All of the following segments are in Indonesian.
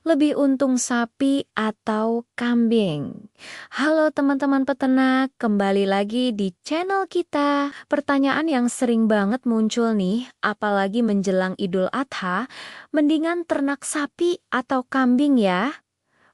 lebih untung sapi atau kambing? Halo teman-teman peternak, kembali lagi di channel kita. Pertanyaan yang sering banget muncul nih, apalagi menjelang Idul Adha, mendingan ternak sapi atau kambing ya?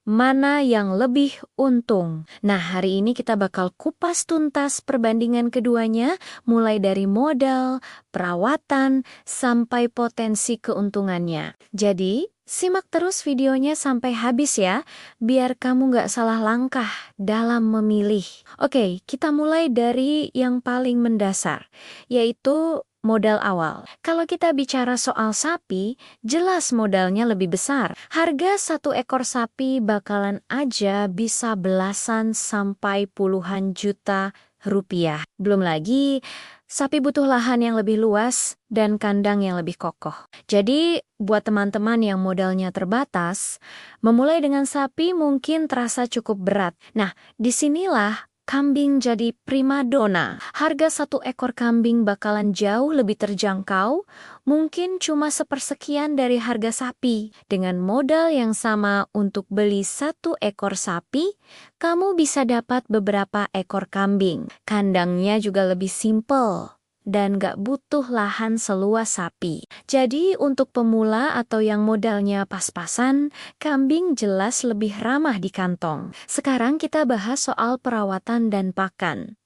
Mana yang lebih untung? Nah, hari ini kita bakal kupas tuntas perbandingan keduanya, mulai dari modal, perawatan, sampai potensi keuntungannya. Jadi, simak terus videonya sampai habis ya, biar kamu nggak salah langkah dalam memilih. Oke, kita mulai dari yang paling mendasar, yaitu modal awal. Kalau kita bicara soal sapi, jelas modalnya lebih besar. Harga satu ekor sapi bakalan aja bisa belasan sampai puluhan juta rupiah. Belum lagi, sapi butuh lahan yang lebih luas dan kandang yang lebih kokoh. Jadi, buat teman-teman yang modalnya terbatas, memulai dengan sapi mungkin terasa cukup berat. Nah, disinilah kambing jadi primadona. Harga satu ekor kambing bakalan jauh lebih terjangkau, mungkin cuma sepersekian dari harga sapi. Dengan modal yang sama untuk beli satu ekor sapi, kamu bisa dapat beberapa ekor kambing. Kandangnya juga lebih simpel dan gak butuh lahan seluas sapi. Jadi untuk pemula atau yang modalnya pas-pasan, kambing jelas lebih ramah di kantong. Sekarang kita bahas soal perawatan dan pakan.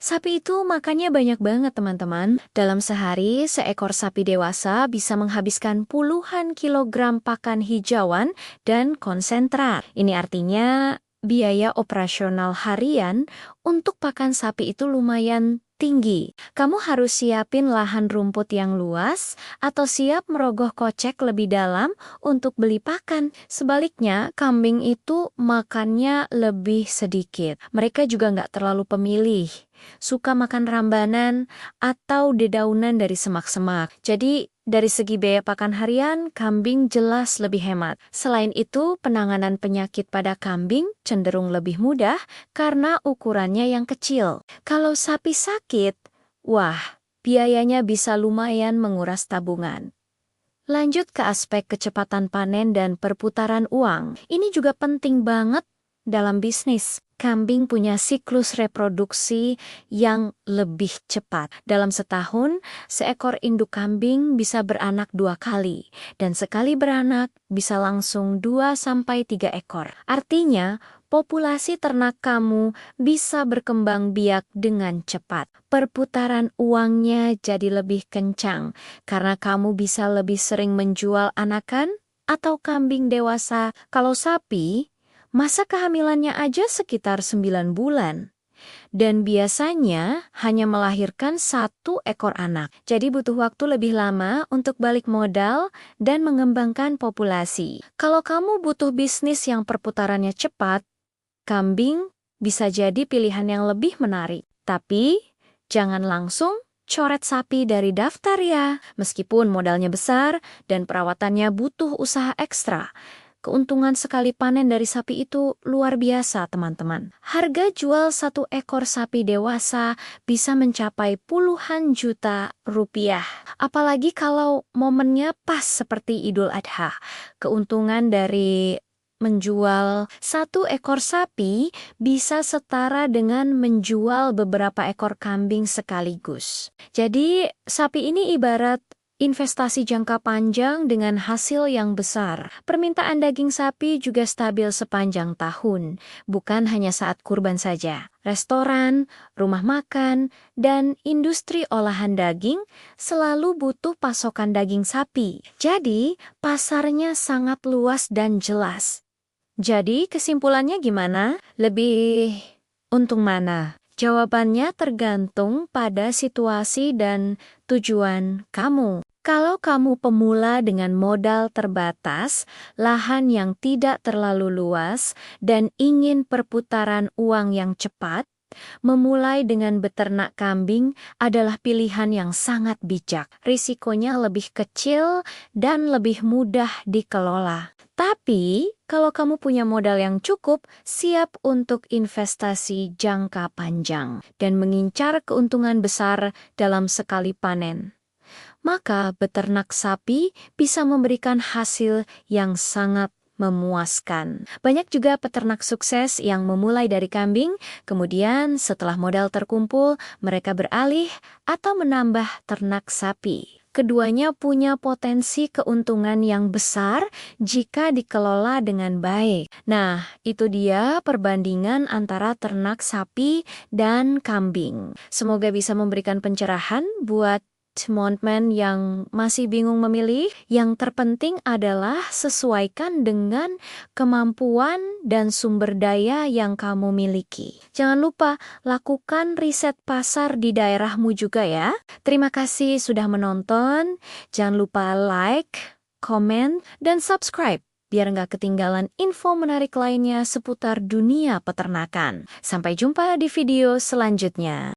Sapi itu makannya banyak banget teman-teman. Dalam sehari, seekor sapi dewasa bisa menghabiskan puluhan kilogram pakan hijauan dan konsentrat. Ini artinya biaya operasional harian untuk pakan sapi itu lumayan tinggi. Kamu harus siapin lahan rumput yang luas atau siap merogoh kocek lebih dalam untuk beli pakan. Sebaliknya, kambing itu makannya lebih sedikit. Mereka juga nggak terlalu pemilih, suka makan rambanan atau dedaunan dari semak-semak. Jadi, dari segi biaya pakan harian, kambing jelas lebih hemat. Selain itu, penanganan penyakit pada kambing cenderung lebih mudah karena ukurannya yang kecil. Kalau sapi sakit, wah, biayanya bisa lumayan menguras tabungan. Lanjut ke aspek kecepatan panen dan perputaran uang. Ini juga penting banget dalam bisnis. Kambing punya siklus reproduksi yang lebih cepat. Dalam setahun, seekor induk kambing bisa beranak 2 kali. Dan sekali beranak bisa langsung 2 sampai 3 ekor. Artinya, populasi ternak kamu bisa berkembang biak dengan cepat. Perputaran uangnya jadi lebih kencang karena kamu bisa lebih sering menjual anakan atau kambing dewasa. Kalau sapi, masa kehamilannya aja sekitar 9 bulan. Dan biasanya hanya melahirkan 1 ekor anak. Jadi butuh waktu lebih lama untuk balik modal dan mengembangkan populasi. Kalau kamu butuh bisnis yang perputarannya cepat, kambing bisa jadi pilihan yang lebih menarik. Tapi jangan langsung coret sapi dari daftar ya. Meskipun modalnya besar dan perawatannya butuh usaha ekstra, keuntungan sekali panen dari sapi itu luar biasa teman-teman. Harga jual 1 ekor sapi dewasa bisa mencapai puluhan juta rupiah. Apalagi kalau momennya pas seperti Idul Adha. Keuntungan dari menjual 1 ekor sapi bisa setara dengan menjual beberapa ekor kambing sekaligus. Jadi sapi ini ibarat investasi jangka panjang dengan hasil yang besar. Permintaan daging sapi juga stabil sepanjang tahun, bukan hanya saat kurban saja. Restoran, rumah makan, dan industri olahan daging selalu butuh pasokan daging sapi. Jadi, pasarnya sangat luas dan jelas. Jadi, kesimpulannya gimana? Lebih untung mana? Jawabannya tergantung pada situasi dan tujuan kamu. Kalau kamu pemula dengan modal terbatas, lahan yang tidak terlalu luas, dan ingin perputaran uang yang cepat, memulai dengan beternak kambing adalah pilihan yang sangat bijak. Risikonya lebih kecil dan lebih mudah dikelola. Tapi, kalau kamu punya modal yang cukup, siap untuk investasi jangka panjang dan mengincar keuntungan besar dalam sekali panen, maka beternak sapi bisa memberikan hasil yang sangat memuaskan. Banyak juga peternak sukses yang memulai dari kambing, kemudian setelah modal terkumpul, mereka beralih atau menambah ternak sapi. Keduanya punya potensi keuntungan yang besar jika dikelola dengan baik. Nah, itu dia perbandingan antara ternak sapi dan kambing. Semoga bisa memberikan pencerahan buat teman-teman yang masih bingung memilih. Yang terpenting adalah sesuaikan dengan kemampuan dan sumber daya yang kamu miliki. Jangan lupa lakukan riset pasar di daerahmu juga ya. Terima kasih sudah menonton. Jangan lupa like, komen, dan subscribe biar nggak ketinggalan info menarik lainnya seputar dunia peternakan. Sampai jumpa di video selanjutnya.